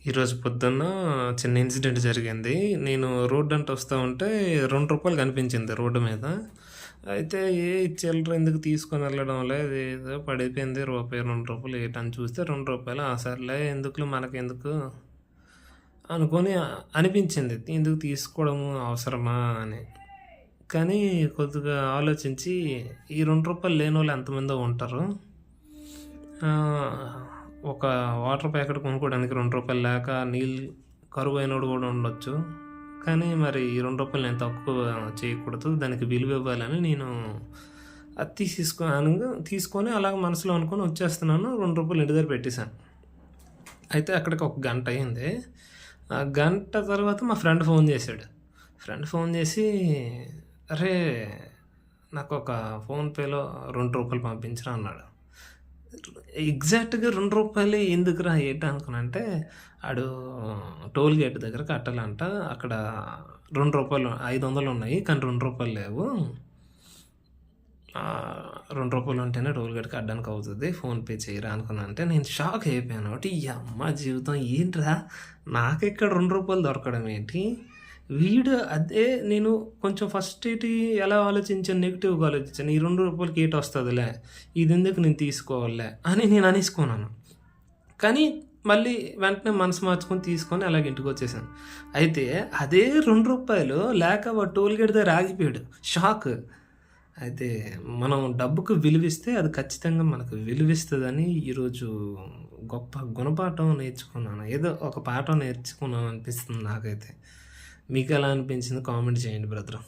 ఈరోజు పొద్దున్న చిన్న ఇన్సిడెంట్ జరిగింది. నేను రోడ్డంట వస్తా ఉంటే రూ. 2 కనిపించింది రోడ్డు మీద. అయితే ఈ చిల్లర ఎందుకు తీసుకొని వెళ్ళడంలే ఏదో పడిపోయింది రూపాయి, రూ. 2 ఏటని చూస్తే రూ. 2 సర్లే ఎందుకులే మనకెందుకు అనుకోని అనిపించింది. ఎందుకు తీసుకోవడము అవసరమా అని. కానీ కొద్దిగా ఆలోచించి ఈ రూ. 2 లేనోళ్ళు ఎంతమందో ఉంటారు. ఒక వాటర్ ప్యాకెట్ కొనుక్కోవడానికి రూ. 2 లేక నీళ్ళు కరువైనోడు కూడా ఉండొచ్చు. కానీ మరి ఈ రూ. 2 నేను తక్కువ చేయకూడదు. దానికి విలువ ఇవ్వాలని నేను అది తీసుకొని అలాగ మనసులో అనుకొని వచ్చేస్తున్నాను. రూ. 2 ఇంటి దగ్గర పెట్టేశాను. అయితే అక్కడికి ఒక గంట అయింది. ఆ గంట తర్వాత మా ఫ్రెండ్ ఫోన్ చేశాడు. ఫ్రెండ్ ఫోన్ చేసి, "అరే నాకు ఒక ఫోన్‌పేలో రూ. 2 పంపించరా" అన్నాడు. ఎగ్జాక్ట్‌గా రూ. 2 ఎందుకురా ఏటి అనుకున్నానంటే, ఆడు టోల్ గేట్ దగ్గర కట్టాలంట. అక్కడ రూ. 2 500 ఉన్నాయి. కానీ రూ. 2 లేవు. రూ. 2 ఉంటేనే టోల్ గేట్ కట్టడానికి అవుతది. ఫోన్‌పే చేయరా అనుకున్నానంటే నేను షాక్ అయిపోయాను. ఒకటి యమ్మ జీవితం ఏంట్రా నాకెక్కడ రూ. 2 దొరకడం ఏంటి? వీడు అదే నేను కొంచెం ఫస్ట్ ఎలా ఆలోచించాను, నెగెటివ్‌గా ఆలోచించాను. ఈ రూ. 2 ఏటొస్తదిలే, ఇదెందుకు నేను తీసుకోవాలిలే అని నేను అనేసుకున్నాను. కానీ మళ్ళీ వెంటనే మనసు మార్చుకొని తీసుకొని అలాగ ఇంటికొచ్చేసాను. అయితే అదే రూ. 2 లేక వాడు టోల్ గేట్ దగ్గర ఆగిపోయాడు. షాక్. అయితే మనం డబ్బుకు విలువిస్తే అది ఖచ్చితంగా మనకు విలువిస్తదని ఈరోజు గొప్ప గుణపాఠం నేర్చుకున్నాను. ఏదో ఒక పాఠం నేర్చుకున్నాను అనిపిస్తుంది నాకైతే. మీకెలా అనిపించిందో కామెంట్ చేయండి బ్రదరు.